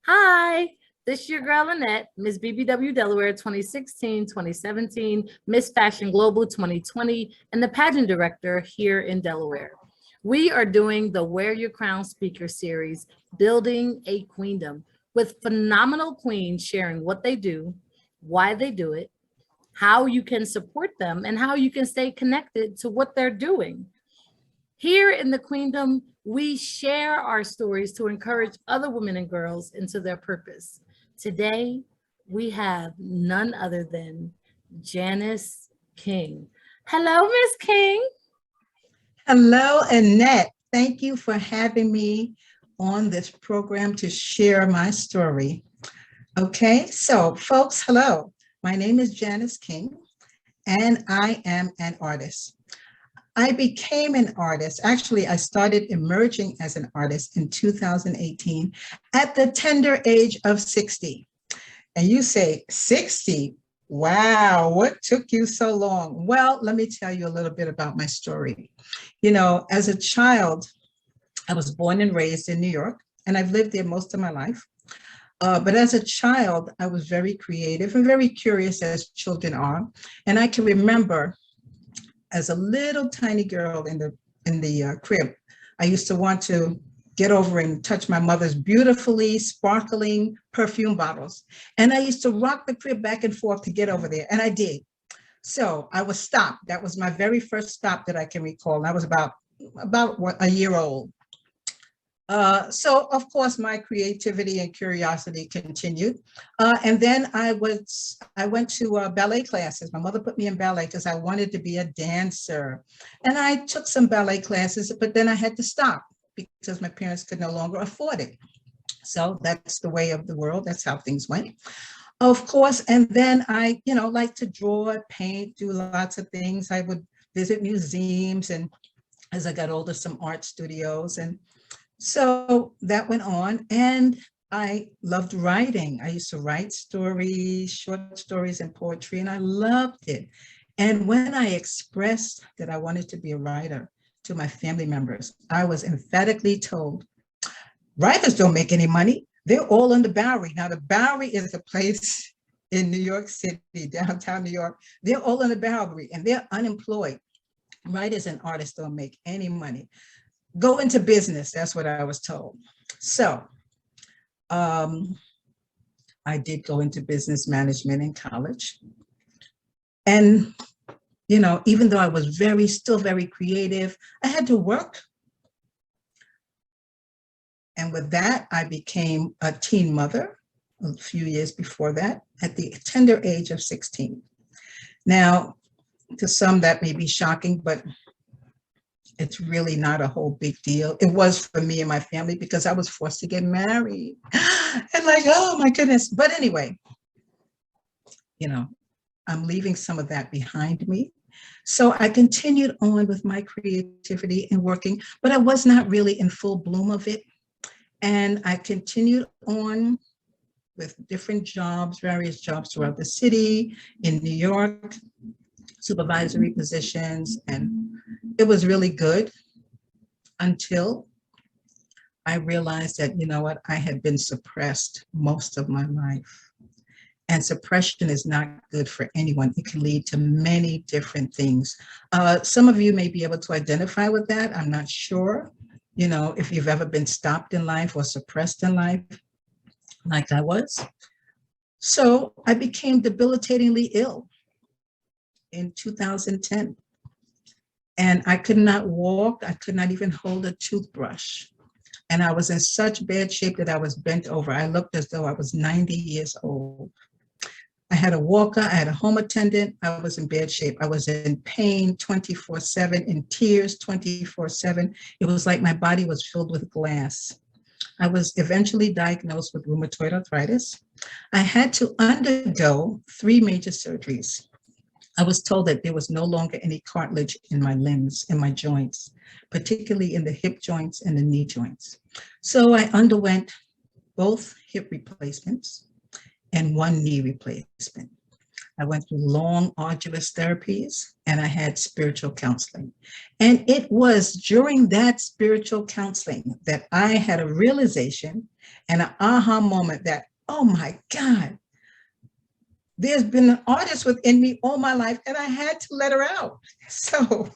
Hi, this is your girl Annette, Miss BBW Delaware 2016, 2017, Miss Fashion Global 2020, and the pageant director here in Delaware. We are doing the Wear Your Crown Speaker Series, Building a Queendom, with phenomenal queens sharing what they do, why they do it, how you can support them, and how you can stay connected to what they're doing. Here in the Queendom, we share our stories to encourage other women and girls into their purpose. Today, we have none other than Janice King. Hello, Miss King. Hello, Annette. Thank you for having me on this program to share my story. Okay, so folks, hello. My name is Janice King, and I am an artist. I became an artist. Actually, I started emerging as an artist in 2018 at the tender age of 60. And you say, 60? Wow, what took you so long? Well, let me tell you a little bit about my story. You know, as a child, I was born and raised in New York, and I've lived there most of my life. But as a child, I was very creative and very curious, as children are. And I can remember as a little tiny girl in the crib, I used to want to get over and touch my mother's beautifully sparkling perfume bottles. And I used to rock the crib back and forth to get over there, and I did. So I was stopped. That was my very first stop that I can recall. And I was about a year old. So of course my creativity and curiosity continued. And then I went to ballet classes. My mother put me in ballet because I wanted to be a dancer. And I took some ballet classes, but then I had to stop because my parents could no longer afford it. So that's the way of the world. That's how things went. Of course, and then I, like to draw, paint, do lots of things. I would visit museums, and as I got older, some art studios. And so that went on, and I loved writing. I used to write stories, short stories and poetry, and I loved it. And when I expressed that I wanted to be a writer to my family members, I was emphatically told, writers don't make any money. They're all on the Bowery. Now, the Bowery is a place in New York City, downtown New York. They're all on the Bowery, and they're unemployed. Writers and artists don't make any money. Go into business, that's what I was told. So I did go into business management in college. And, even though I was still very creative, I had to work. And with that, I became a teen mother a few years before that at the tender age of 16. Now, to some that may be shocking, but it's really not a whole big deal. It was for me and my family because I was forced to get married. And oh my goodness. But anyway, I'm leaving some of that behind me. So I continued on with my creativity and working, but I was not really in full bloom of it. And I continued on with different jobs, various jobs throughout the city, in New York, supervisory positions, and it was really good until I realized that, I had been suppressed most of my life. And suppression is not good for anyone. It can lead to many different things. Some of you may be able to identify with that. I'm not sure, if you've ever been stopped in life or suppressed in life, like I was. So I became debilitatingly ill in 2010. And I could not walk. I could not even hold a toothbrush. And I was in such bad shape that I was bent over. I looked as though I was 90 years old. I had a walker, I had a home attendant. I was in bad shape. I was in pain 24/7, in tears 24/7. It was like my body was filled with glass. I was eventually diagnosed with rheumatoid arthritis. I had to undergo 3 major surgeries. I was told that there was no longer any cartilage in my limbs, in my joints, particularly in the hip joints and the knee joints. So I underwent both hip replacements and 1 knee replacement. I went through long, arduous therapies, and I had spiritual counseling. And it was during that spiritual counseling that I had a realization and an aha moment that, oh my God, there's been an artist within me all my life, and I had to let her out. So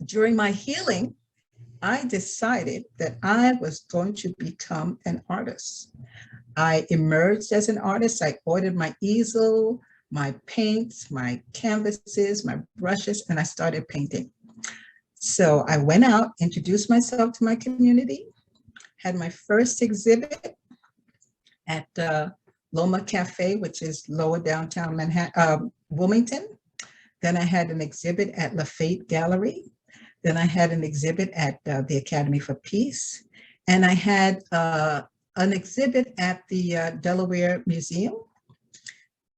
during my healing, I decided that I was going to become an artist. I emerged as an artist. I ordered my easel, my paints, my canvases, my brushes, and I started painting. So I went out, introduced myself to my community, had my first exhibit at Loma Cafe, which is lower downtown Manhattan, Wilmington. Then I had an exhibit at Lafayette Gallery. Then I had an exhibit at the Academy for Peace. And I had an exhibit at the Delaware Museum.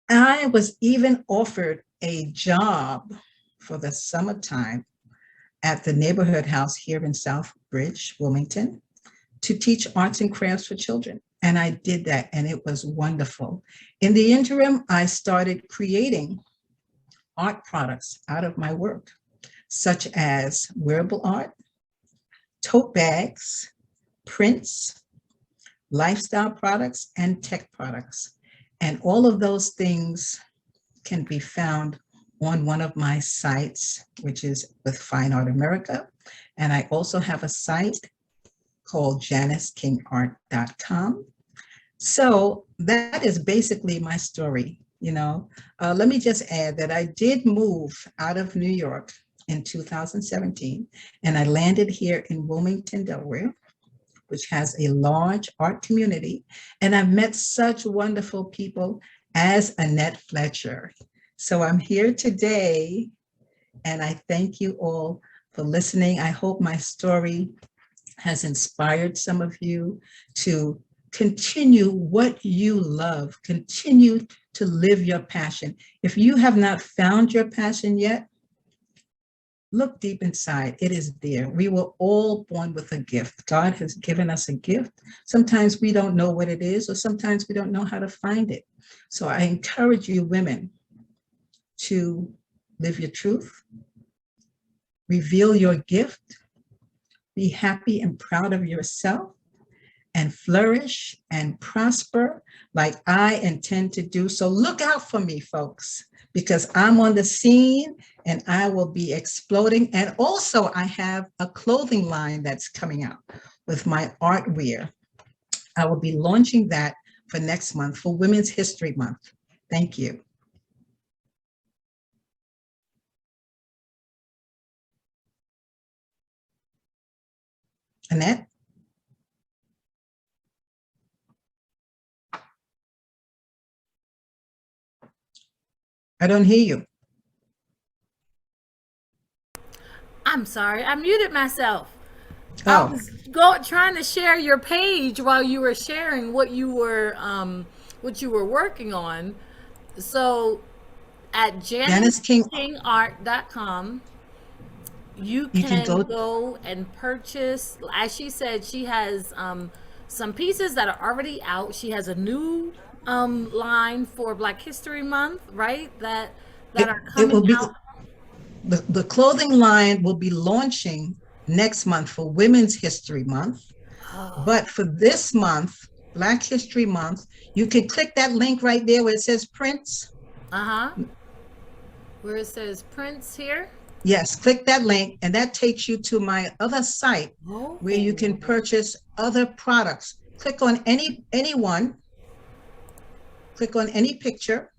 I was even offered a job for the summertime at the neighborhood house here in Southbridge, Wilmington, to teach arts and crafts for children. And I did that, and it was wonderful. In the interim, I started creating art products out of my work, such as wearable art, tote bags, prints, lifestyle products, and tech products. And all of those things can be found on one of my sites, which is with Fine Art America. And I also have a site called JANICEKingArt.com. So that is basically my story. Let me just add that I did move out of New York in 2017, and I landed here in Wilmington, Delaware, which has a large art community. And I've met such wonderful people as Annette Fletcher. So I'm here today, and I thank you all for listening. I hope my story has inspired some of you to continue what you love, continue to live your passion. If you have not found your passion yet, look deep inside. It is there. We were all born with a gift. God has given us a gift. Sometimes we don't know what it is, or sometimes we don't know how to find it. So I encourage you women to live your truth, reveal your gift, be happy and proud of yourself, and flourish and prosper like I intend to do. So look out for me, folks, because I'm on the scene and I will be exploding. And also I have a clothing line that's coming out with my art wear. I will be launching that for next month, for Women's History Month. Thank you. Annette? I don't hear you. I'm sorry, I muted myself. I Oh, was trying to share your page while you were sharing what you were working on. So at Janice King, JANICEKingArt.com, you you can can go. go and purchase. As she said, she has some pieces that are already out. She has a new line for Black History Month, right? That are It will coming be, out. the clothing line will be launching next month for Women's History Month. Oh, But for this month, Black History Month, you can click that link right there where it says prints. uh-huh. Where it says Prince here. Yes, click that link, and that takes you to my other site where you can purchase other products. Click on anyone, click on any picture,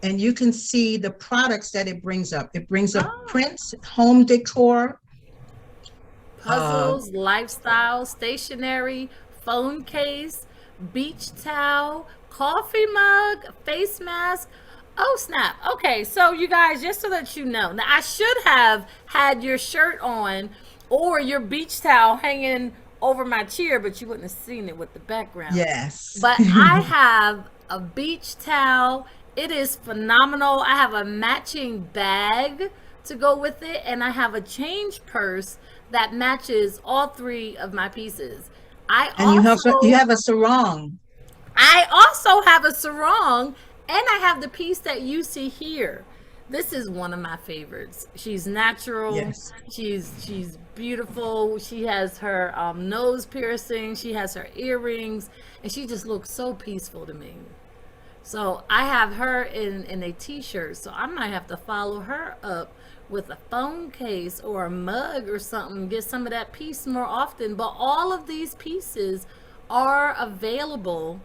and you can see the products that it brings up. It brings up prints, home decor, Puzzles, lifestyle, stationery, phone case, beach towel, coffee mug, face mask. Oh snap. Okay, so you guys, just so that you know, now I should have had your shirt on or your beach towel hanging over my chair, but you wouldn't have seen it with the background. yes. But I have a beach towel. It is phenomenal. I have a matching bag to go with it, and I have a change purse that matches all three of my pieces. And you have a sarong. I also have a sarong, And I have the piece that you see here. This is one of my favorites. She's natural. Yes. She's beautiful. She has her nose piercing. She has her earrings, and she just looks so peaceful to me. So I have her in a t-shirt. So I might have to follow her up with a phone case or a mug or something. Get some of that piece more often. But all of these pieces are available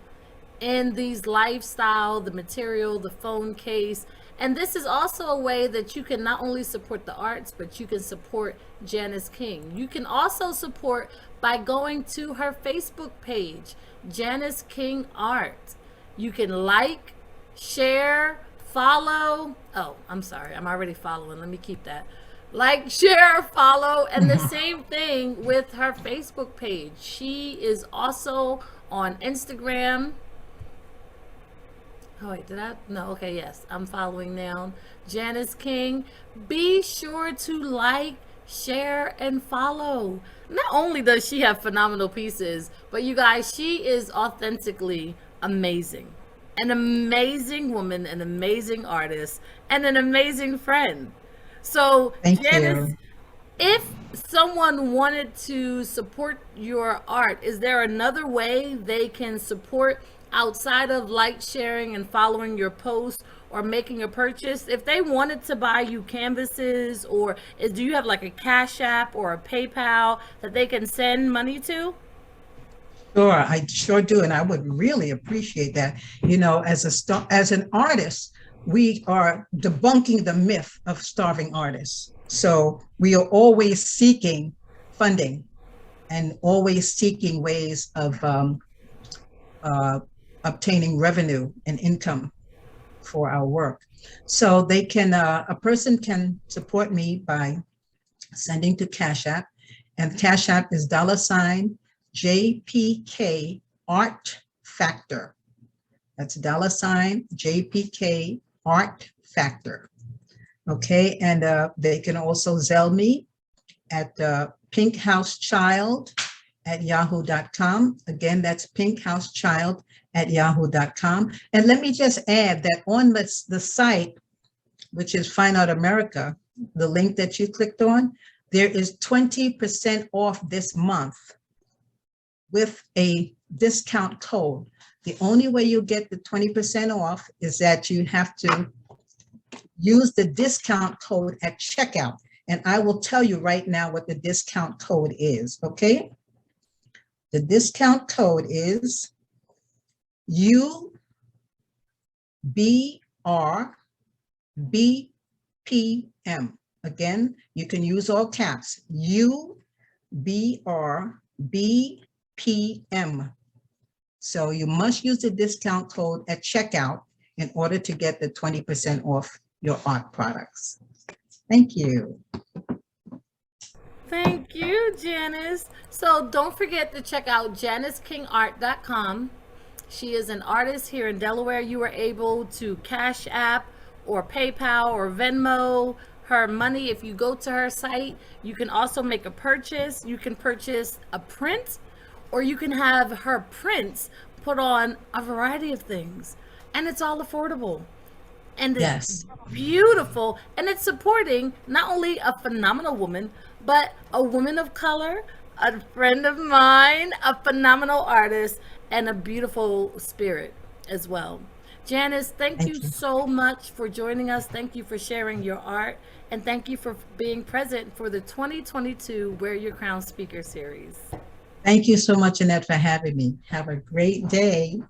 in these lifestyle, the material, the phone case. And this is also a way that you can not only support the arts, but you can support Janice King. You can also support by going to her Facebook page, Janice King Art. You can like, share, follow. Oh, I'm sorry, I'm already following. Let me keep that. Like, share, follow, and the same thing with her Facebook page. She is also on Instagram. Oh wait, did I? No, okay, yes, I'm following now. Janice King. Be sure to like, share, and follow. Not only does she have phenomenal pieces, but you guys, she is authentically amazing. An amazing woman, an amazing artist, and an amazing friend. So, Thank Janice, you. if someone wanted to support your art, is there another way they can support outside of like, sharing, and following your posts or making a purchase? If they wanted to buy you canvases, or do you have like a Cash App or a PayPal that they can send money to? Sure, I sure do, and I would really appreciate that. You know, as an artist, we are debunking the myth of starving artists. So we are always seeking funding and always seeking ways of obtaining revenue and income for our work. So they can, a person can support me by sending to Cash App, and Cash App is $ JPK Art Factor. That's $ JPK Art Factor. Okay, and they can also Zelle me at Pinkhousechild@yahoo.com. Again, that's Pinkhousechild@yahoo.com. And let me just add that on the site, which is Fine Art America, the link that you clicked on, there is 20% off this month with a discount code. The only way you get the 20% off is that you have to use the discount code at checkout. And I will tell you right now what the discount code is, okay? The discount code is UBRBPM. Again, you can use all caps, UBRBPM. So you must use the discount code at checkout in order to get the 20% off your art products. Thank you. Thank you, Janice. So don't forget to check out JaniceKingArt.com. She is an artist here in Delaware. You are able to Cash App or PayPal or Venmo her money. If you go to her site, you can also make a purchase. You can purchase a print, or you can have her prints put on a variety of things. And it's all affordable. And it's Yes. beautiful. And it's supporting not only a phenomenal woman, but a woman of color, a friend of mine, a phenomenal artist, and a beautiful spirit as well. Janice, thank you so much for joining us. Thank you for sharing your art. And thank you for being present for the 2022 Wear Your Crown Speaker Series. Thank you so much, Annette, for having me. Have a great day.